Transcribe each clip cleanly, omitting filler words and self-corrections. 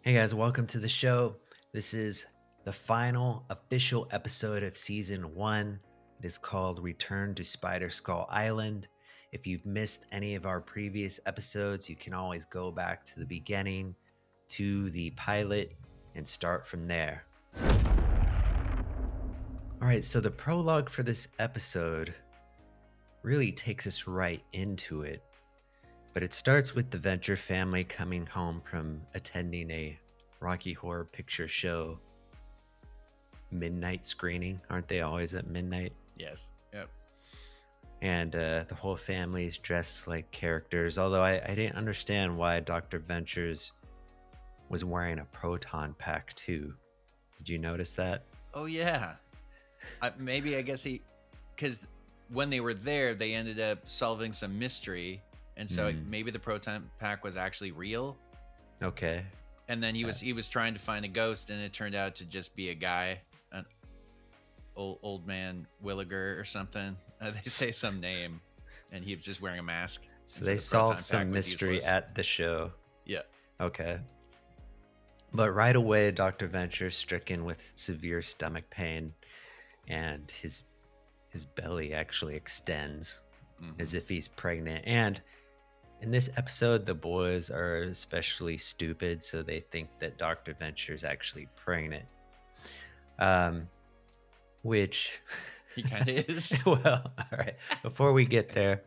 Hey guys, welcome to the show. This is the final official episode of season 1. It is called Return to Spider Skull Island. If you've missed any of our previous episodes, you can always go back to the beginning, to the pilot, and start from there. All right, so the prologue for this episode really takes us right into it. But it starts with the Venture family coming home from attending a Rocky Horror Picture Show midnight screening. Aren't they always at midnight? Yes. Yep. And the whole family is dressed like characters. Although I didn't understand why Dr. Ventures was wearing a proton pack too. Did you notice that? Oh yeah. I guess because when they were there, they ended up solving some mystery, and so maybe the proton pack was actually real. Okay. And then he was trying to find a ghost, and it turned out to just be a guy, an old man Williger or something. They say some name, and he was just wearing a mask. So they solved some mystery at the show. Yeah. Okay. But right away, Dr. Venture's stricken with severe stomach pain, and his belly actually extends as if he's pregnant. And in this episode, the boys are especially stupid, so they think that Dr. Venture's actually pregnant. Which he kind of is. Well, all right. Before we get there,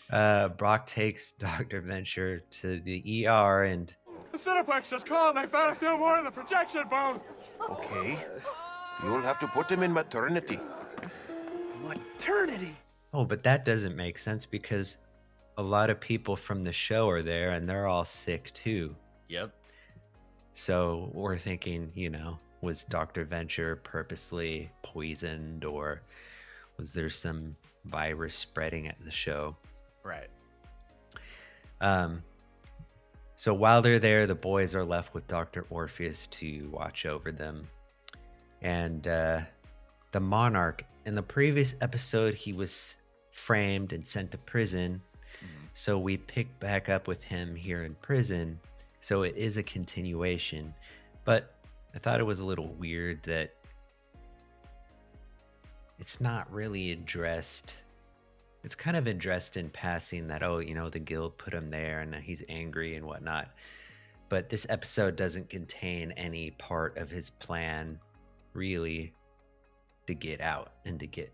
Brock takes Dr. Venture to the ER and... The Cineplex just called. They found a few more in the projection booth. Okay. You'll have to put them in maternity. Maternity? Oh, but that doesn't make sense because a lot of people from the show are there and they're all sick too. Yep. So we're thinking, was Dr. Venture purposely poisoned, or was there some virus spreading at the show? Right. So while they're there, the boys are left with Dr. Orpheus to watch over them. And the Monarch, in the previous episode, he was framed and sent to prison. So we pick back up with him here in prison. So it is a continuation. But I thought it was a little weird that it's not really addressed. It's kind of addressed in passing that, the guild put him there and he's angry and whatnot. But this episode doesn't contain any part of his plan really to get out and to get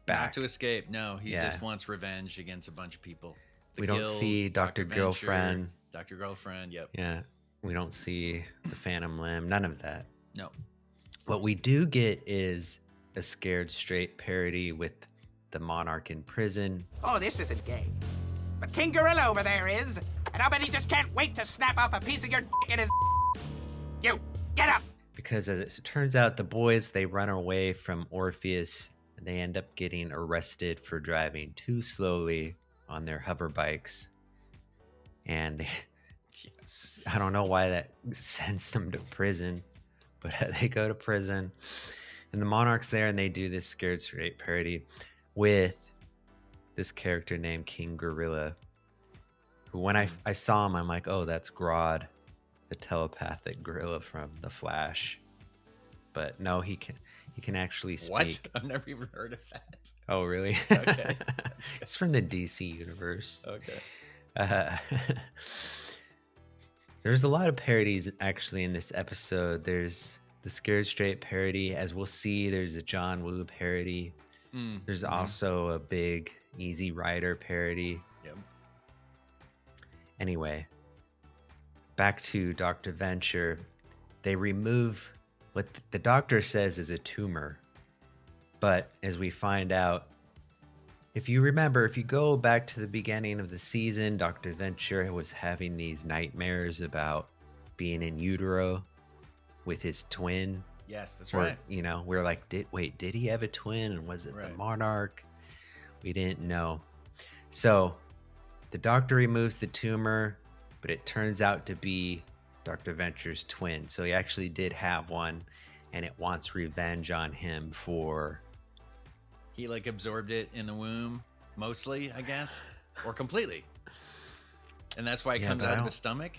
back. Not to escape. No, he just wants revenge against a bunch of people. We don't see Dr. Girlfriend. Dr. Girlfriend, yep. Yeah. We don't see the Phantom Limb. None of that. No. What we do get is a Scared Straight parody with the Monarch in prison. Oh, this isn't gay. But King Gorilla over there is, and I bet he just can't wait to snap off a piece of your dick in his... You, get up! Because as it turns out, the boys, they run away from Orpheus. And they end up getting arrested for driving too slowly on their hover bikes. And I don't know why that sends them to prison, but they go to prison. And the Monarch's there, and they do this Scared Straight parody with this character named King Gorilla, who when I saw him, I'm like, oh, that's Grodd, the telepathic gorilla from The Flash. But no, he can actually speak. What? I've never even heard of that. Oh, really? Okay. It's from the DC universe. Okay. There's a lot of parodies actually in this episode. There's the Scared Straight parody. As we'll see, there's a John Woo parody. There's also a big Easy Rider parody. Yep. Anyway, back to Dr. Venture. They remove what the doctor says is a tumor. But as we find out, if you remember, if you go back to the beginning of the season, Dr. Venture was having these nightmares about being in utero with his twin. Yes, that's right. We're like, did he have a twin? And was it the Monarch? We didn't know. So the doctor removes the tumor, but it turns out to be Dr. Venture's twin. So he actually did have one, and it wants revenge on him for... He absorbed it in the womb, mostly, I guess, or completely. And that's why it comes out of his stomach.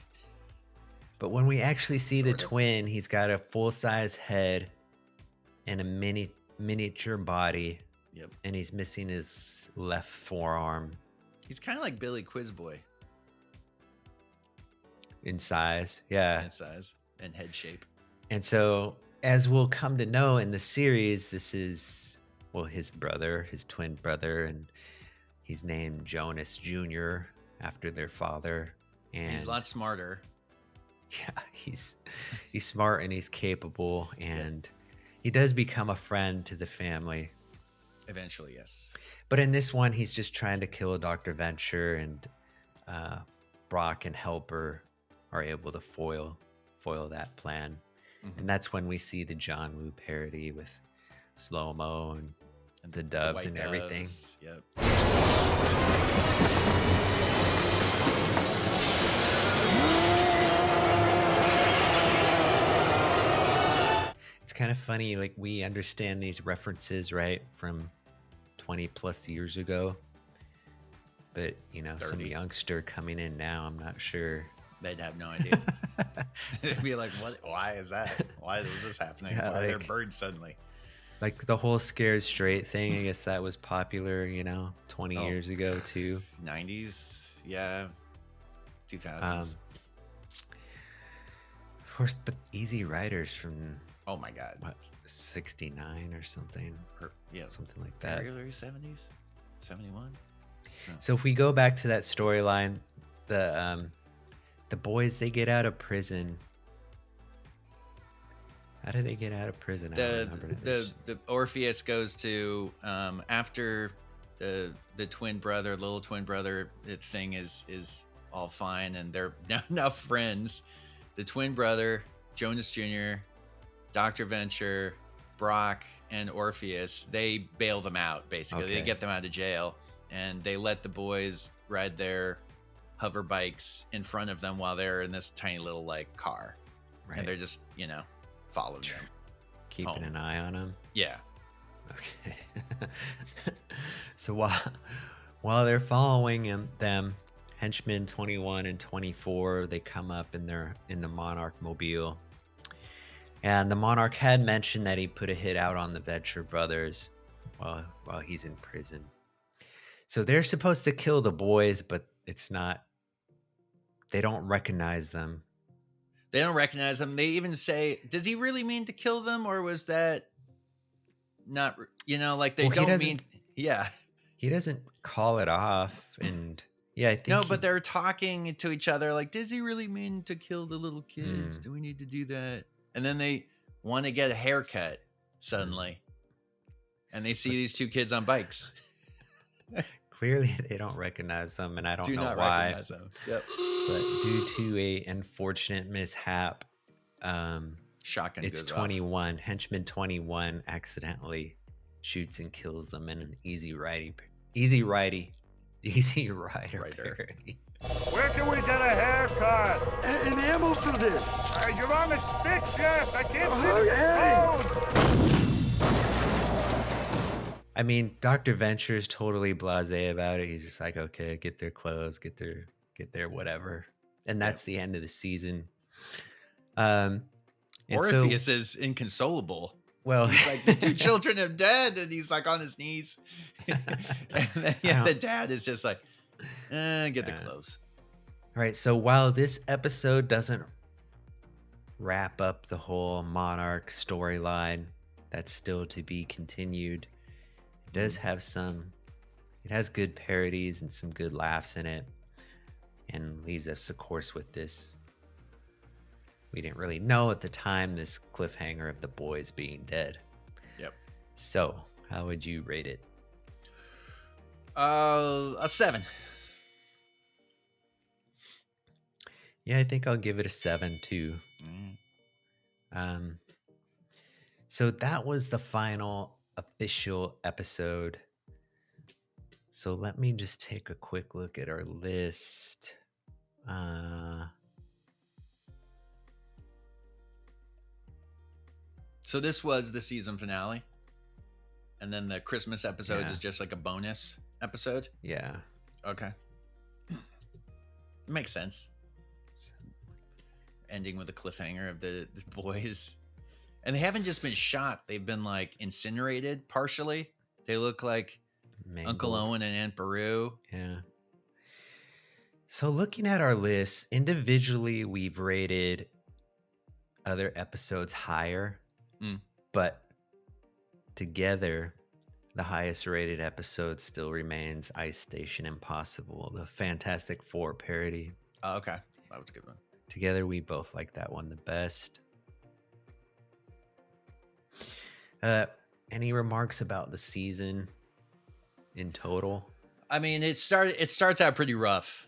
But when we actually see the Sort of. twin, he's got a full-size head and a miniature body, Yep. and he's missing his left forearm He's kind of like Billy Quizboy in size. Yeah. in size and head shape. And so, as we'll come to know in the series, this is, well, his brother, his twin brother, and he's named Jonas Jr. after their father. And He's a lot smarter. yeah, he's smart and he's capable, and he does become a friend to the family. Eventually, yes. But in this one, he's just trying to kill Dr. Venture, and Brock and Helper are able to foil that plan. Mhm. And that's when we see the John Woo parody with slow-mo and the doves white and everything. doves, Yep. It's kind of funny, like, we understand these references, right, from 20 plus years ago. But, you know, some 30. youngster coming in now, I'm not sure. They'd have no idea. They'd be like, "What? Why is that? Why is this happening? Yeah, Why are there like- birds suddenly?" Like the whole Scared Straight thing, I guess that was popular, you know, 20 Oh. years ago too. 90s, yeah, 2000s. Of course, but Easy Riders from Oh my God. what, 69 or something, Or, yeah, something like that. early 70s, 71. So if we go back to that storyline, the boys, they get out of prison. How do they get out of prison? I don't remember. The Orpheus goes to after the little twin brother thing is all fine, and they're now friends. The twin brother, Jonas Jr., Dr. Venture, Brock, and Orpheus, they bail them out, basically. They Okay. get them out of jail, and they let the boys ride their hover bikes in front of them while they're in this tiny little like car. Right. And they're just, following them. Keeping home. an eye on them. Yeah. Okay. So while they're following them, henchmen 21 and 24, they come up and they're in the Monarch mobile. And the Monarch had mentioned that he put a hit out on the Venture brothers while he's in prison. So they're supposed to kill the boys, but it's not. They don't recognize them. They don't recognize him. They even say, does he really mean to kill them? Or was that not, like they Well, he don't doesn't- mean. Yeah. He doesn't call it off, and yeah, I think No, but they're talking to each other like, does he really mean to kill the little kids? Hmm. Do we need to do that? And then they want to get a haircut suddenly. And they see these two kids on bikes. clearly they don't recognize them, and I don't Do know not why. recognize them. Yep. But due to a unfortunate mishap, Shotgun it's goes 21. Henchman 21 accidentally shoots and kills them in an Easy Rider Rider. parody. Where can we get a haircut? An ammo for this. You're on the stick shift. I can't see Oh, the hey. phone. I mean, Dr. Venture's totally blasé about it. He's just like, okay, get their clothes, get their whatever. And that's the end of the season. And Orpheus is inconsolable. well, He's like, the two children have dead, and he's like on his knees. And then the dad is just like, get the clothes. All right, so while this episode doesn't wrap up the whole Monarch storyline, that's still to be continued. It does have it has good parodies and some good laughs in it, and leaves us, of course, with this. We didn't really know at the time this cliffhanger of the boys being dead. Yep. So, how would you rate it? A 7. Yeah, I think I'll give it a 7 too. So that was the final official episode. So let me just take a quick look at our list. So this was the season finale, and then the Christmas episode Yeah. is just like a bonus episode. Yeah. Okay, makes sense. ending with a cliffhanger of the boys. And they haven't just been shot. They've been like incinerated partially. They look like Uncle Mangled. Owen and Aunt Beru. Yeah. So looking at our list, individually, we've rated other episodes higher, but together, the highest rated episode still remains Ice Station Impossible, the Fantastic Four parody. Oh, okay. That was a good one. Together, we both like that one the best. Any remarks about the season in total? I mean, it starts out pretty rough,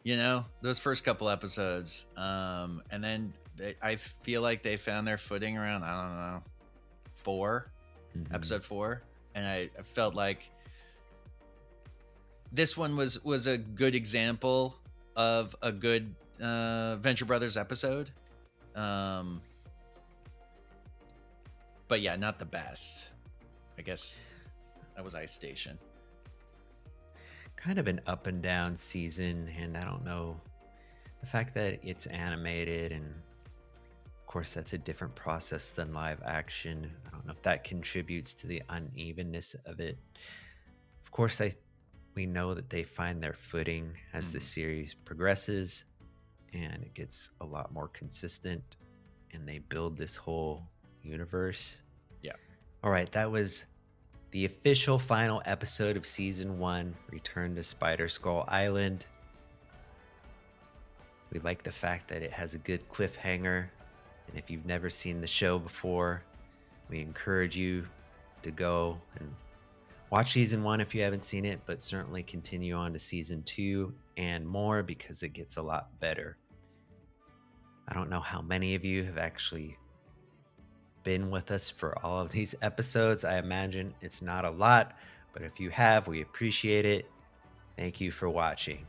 you know, those first couple episodes. And then I feel like they found their footing around, I don't know, episode 4. And I felt like this one was a good example of a good Venture Brothers episode. But yeah, not the best. I guess that was Ice Station. Kind of an up and down season, and I don't know, the fact that it's animated, and of course that's a different process than live action. I don't know if that contributes to the unevenness of it. Of course, we know that they find their footing as the series progresses, and it gets a lot more consistent, and they build this whole universe. Yeah. All right, that was the official final episode of season 1, Return to Spider Skull Island. We like the fact that it has a good cliffhanger, and if you've never seen the show before, we encourage you to go and watch season 1 if you haven't seen it, but certainly continue on to season 2 and more, because it gets a lot better. I don't know how many of you have actually been with us for all of these episodes. I imagine it's not a lot, but if you have, we appreciate it. Thank you for watching.